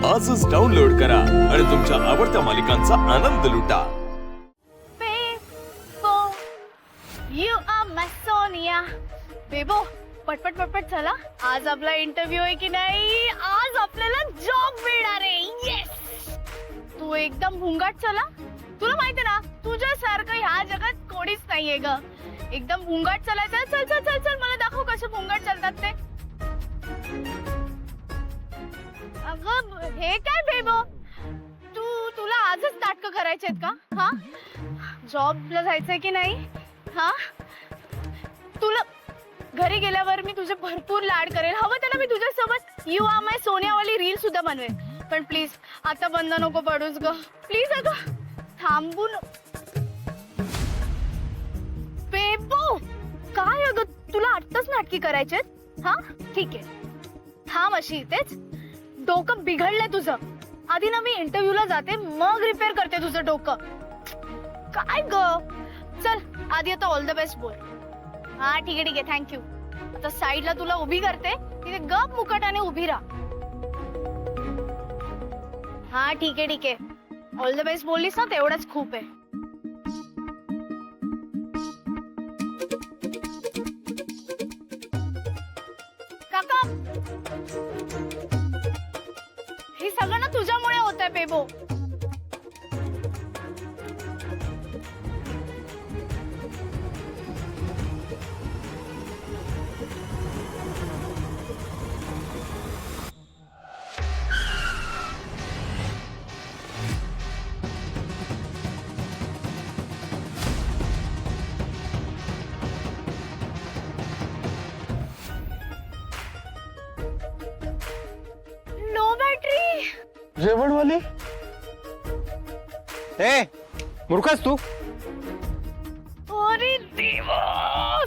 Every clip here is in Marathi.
आजच डाउनलोड करा आणि तुमच्या आवडत्या मालिकांचा आनंद लुटा. You are my Sonia. बेबो पटपट पटपट चला. आज आपला इंटरव्ह्यू आहे की नाही. आज आपल्याला जॉब मिळणार आहे. येस. तू एकदम भुंगाट चला. तुला माहिती ना तुझ्यासारखं ह्या जगात कोणीच नाहीये ग. एकदम भुंगाट चालायचं. चल चल चल चल मला दाखव कसं भुंगाट चालतात ते. अगं हे काय बेबो तुला आजच नाटकं करायचेत का? हा जॉबला जायचंय की नाही? हा तुला घरी गेल्यावर मी तुझे भरपूर लाड करेल. हवं त्याला मी तुझ्यासोबत यू आर माय सोनिया वाली रील सुद्धा बनवेल. पण प्लीज आता बंद नको पडूस ग. प्लीज अगं थांबून. बेबो काय अगं तुला आत्ताच नाटकी करायचेत? हा ठीक आहे थांब अशी इथेच. डोकं बिघडलंय तुझं. आधी ना मी इंटरव्ह्यूला जाते मग रिपेअर करते तुझं डोकं. काय ग चल आधी आता ऑल द बेस्ट बोल. हा ठीक आहे थँक्यू. आता साईडला तुला उभी करते तिथे गप मुकाटाने उभी राहा. हा ठीक आहे ऑल द बेस्ट बोललीस ना तेवढंच खूप आहे. काका हे सगळं ना तुझ्यामुळे होत आहे बेबो. Low battery. जेवणवाली ए मूर्खस तू. अरे देवा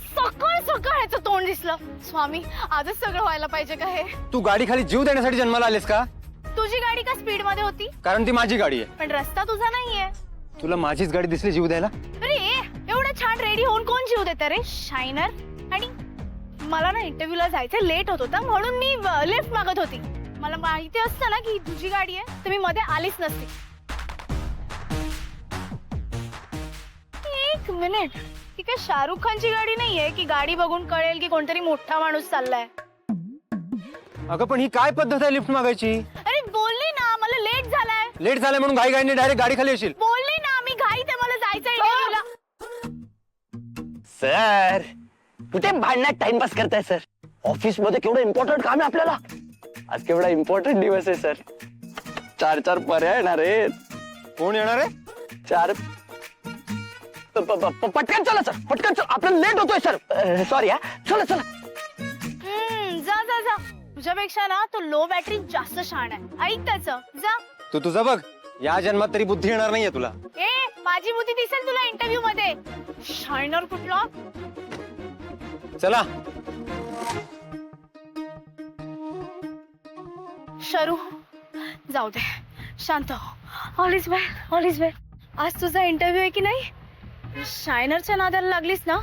सकाळ सकाळ याचं तोंड दिसलं. स्वामी आजच सगळं व्हायला पाहिजे का हे? तू गाडी खाली जीव देण्यासाठी जन्माला आलीस का? तुझी गाडी का स्पीड मध्ये होती? कारण ती माझी गाडी आहे. पण रस्ता तुझा नाहीये. तुला माझीच गाडी दिसली जीव द्यायला? अरे एवढं छान रेडी होऊन कोण जीव देतं रे शायनर. आणि मला ना इंटरव्ह्यूला जायचं लेट होत होता म्हणून मी लिफ्ट मागत होती. मला माहिती असतं ना की तुझी गाडी आहे तर मी मध्ये आलीच नसते. एक मिनिट ती काय शाहरुख खानची गाडी नाहीये की गाडी बघून कळेल की कोणतरी मोठा माणूस चाललाय. अगं पण ही काय पद्धत आहे लिफ्ट मागायची? अरे बोलली ना मला लेट झालाय. लेट झालं म्हणून घाई घाईने डायरेक्ट गाडी खाली येशील? बोलली ना मी घाईत आहे मला जायचंय इंटरव्ह्यूला. सर कुठे भांडण्यात टाइमपास करताय सर? ऑफिस मध्ये केवढं इम्पॉर्टंट काम आहे आपल्याला. आज केवढा इम्पॉर्टंट दिवस आहे सर. 4 पर्याय येणार आहेत. कोण येणार आहे? 4 पटकन चला सर पटकन चला आपल्याला लेट होतोय सर. सॉरी हा चला चला. जा जा जा. तुझ्यापेक्षा ना तो लो बॅटरी जास्त शहाणा आहे. ऐक त्याचं जा. तू तुझा बघ. या जन्मात तरी बुद्धी येणार नाहीये तुला. माझी बुद्धी दिसेल तुला इंटरव्ह्यू मध्ये. शायनर कुठला. चला शरू जाऊ दे शांत हो. ऑल इज वेल. आज तुझा इंटरव्ह्यू आहे की नाही. शायनरच्या नादाला लागलीस ना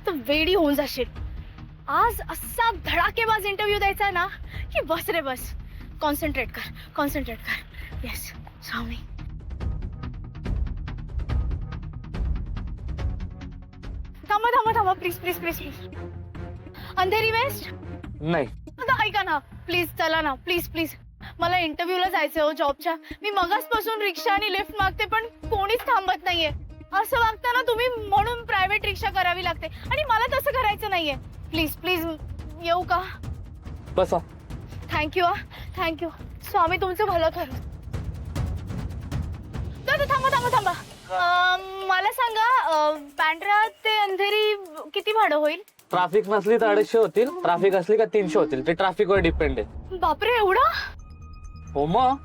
तर वेडी होऊन जाशील. आज असा धडाकेबाज इंटरव्ह्यू द्यायचा ना की बस रे बस. कॉन्सन्ट्रेट कर. येस स्वामी. थांबा प्लीज. अंधेरी वेस्ट नाही. ऐका ना प्लीज चला ना प्लीज. मला इंटरव्ह्यूला जायचंय हो जॉबच्या. मी मगासपासून रिक्षा आणि लिफ्ट मागते पण कोणीच थांबत नाहीये. असं वागता ना तुम्ही म्हणून प्रायव्हेट रिक्षा करावी लागते आणि मला तसं करायचं नाहीये. प्लीज येऊ का? बसा. थँक्यू स्वामी तुमचं भलं करू. थांबा. मला सांगा बँड्रा ते अंधेरी किती भाडं होईल? ट्रॅफिक नसली तर 250 होतील. ट्रॅफिक असली का 300 होतील. ते ट्रॅफिक वर डिपेंड आहे. बापरे एवढा? हो मग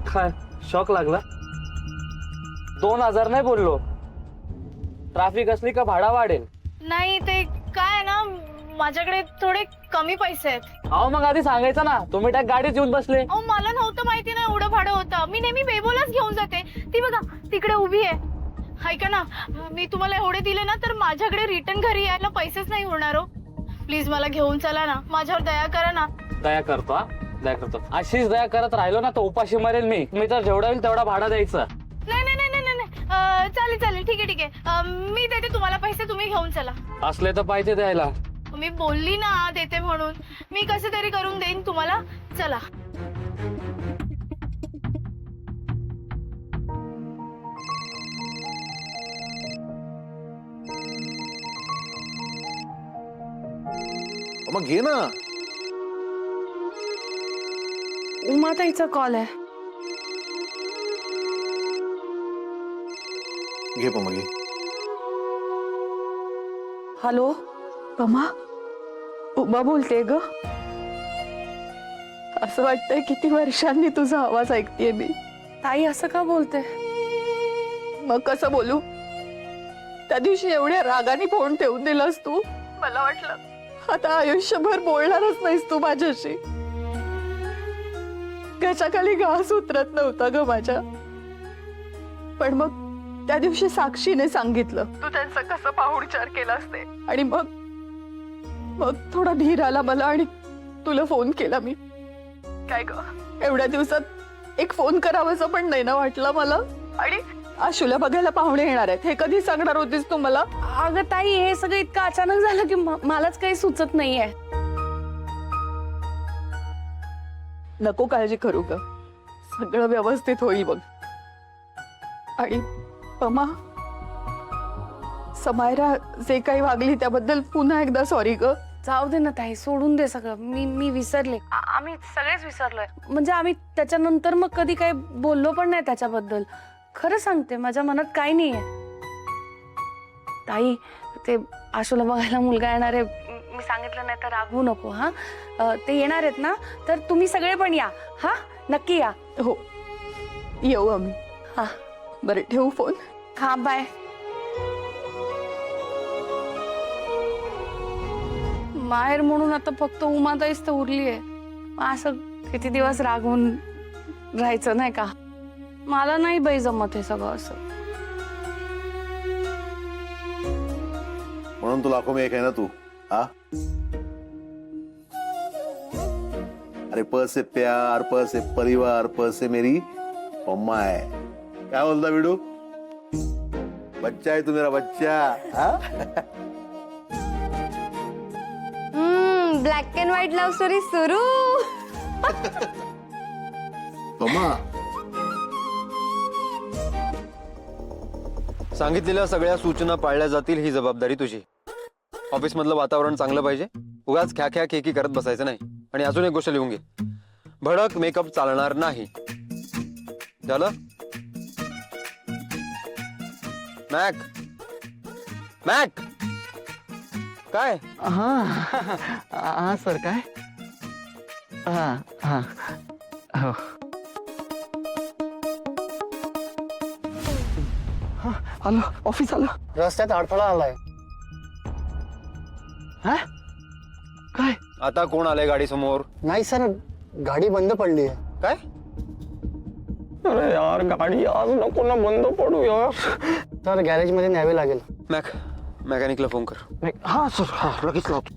काय शॉक लागला? 2000 नाही बोललो. ट्रॅफिक असली का भाडा वाढेल. नाही ते काय ना माझ्याकडे थोडे कमी पैसे आहेत. अहो मग आधी सांगायचं ना. तुम्ही त्या गाडीत येऊन बसले. अहो मला नव्हतं माहिती ना एवढं भाडं होतं. मी नेहमी बेबोलाच घेऊन जाते. ती बघा तिकडे उभी आहे. ऐका ना मी तुम्हाला एवढे दिले ना तर माझ्याकडे रिटर्न घरी यायला पैसेच नाही उरणार हो. प्लीज मला घेऊन चला ना. माझ्यावर दया करा ना. दया करतो. दया करतो. अशीच दया करत राहिलो ना तर उपाशी मरेल मी तर जेवढा होईल तेवढा भाडा द्यायचा. नाही नाही नाही नाही नाही चालेल चालेल ठीक आहे ठीक आहे मी देते तुम्हाला पैसे, तुम्ही घेऊन चला. असले तर पाहिजे द्यायला. मी बोलली ना देते म्हणून, मी कसे तरी करून देईन तुम्हाला. चला. मग घे ना. उमाताईचा कॉल आहे. घे पण मग घे. हॅलो पमा, उमा बोलते ग. असं वाटतंय किती वर्षांनी तुझा आवाज ऐकतेय मी. ताई असं का बोलते? मग कसं बोलू? त्या दिवशी एवढ्या रागाने फोन ठेवून दिलास तू, मला वाटलं आता आयुष्यभर बोलणारच नाहीस तू माझ्याशी. घशाखाली घास उतरत नव्हता ग माझ्या. पण मग त्या दिवशी साक्षीने सांगितलं तू त्यांचा कसं पाहुणचार केलास ते. आणि मग थोडा धीर आला मला आणि तुला फोन केला मी. काय ग, एवढ्या दिवसात एक फोन करावासा पण नाही ना वाटला मला. आणि आशूला बघायला पाहुणे येणार आहेत हे कधी सांगणार होतीस तू मला? अगं ताई, हे सगळं इतकं अचानक झालं की मलाच काही सुचत नाहीये. नको काळजी करू ग, सगळं व्यवस्थित होईल बघ. आणि पमा, समायरा जे काही वागली त्याबद्दल पुन्हा एकदा सॉरी ग. जाऊ दे ना ताई, सोडून दे सगळं. मी विसरले. आम्ही सगळेच विसरलोय. म्हणजे आम्ही त्याच्यानंतर मग कधी काही बोललो पण नाही त्याच्याबद्दल. खरं सांगते, माझ्या मनात काही नाहीये. ताई, ते आशूला बघायला मुलगा येणार आहे, मी सांगितलं नाही तर रागवू नको. हा, ते येणार आहेत ना, तर तुम्ही सगळे पण या. हा, नक्की या. हो, येऊ आम्ही. हा, बरं ठेवू फोन. हा, बाय. माहेर म्हणून आता फक्त उमाताईच तर उरली आहे. असं किती दिवस रागवून राहायचं नाही का? मला नाही बाई जमत हे सगळं असं. म्हणून तू लाखो में एक आहे ना तू. हा, अरे प से प्यार, प से परिवार, प से मेरी पम्मा है. क्या बोलता बिडू? बच्चा है तू मेरा बच्चा. हा? Black and white love story सुरू. पम्मा, सांगितलेल्या सगळ्या सूचना पाळल्या जातील ही जबाबदारी तुझी. ऑफिस मधलं वातावरण चांगलं पाहिजे. उगाच ख्या ख्या खेकी करत बसायचं नाही. आणि अजून एक गोष्ट लिहून घे, भडक मेकअप चालणार नाही. झालं? मॅक, मॅक काय? हा सर, काय? हा हा हो. आलो, ऑफिस आलो. रस्त्यात अडथळा आलाय. हा, काय? आता कोण आलंय गाडी समोर? नाही सर, गाडी बंद पडली आहे. काय? अरे यार, गाडी आज नको ना बंद पडू यार. सर, गॅरेज मध्ये न्यावे लागेल. मॅक, मेकॅनिकला फोन कर. हा सर, हा लगेच लावतो.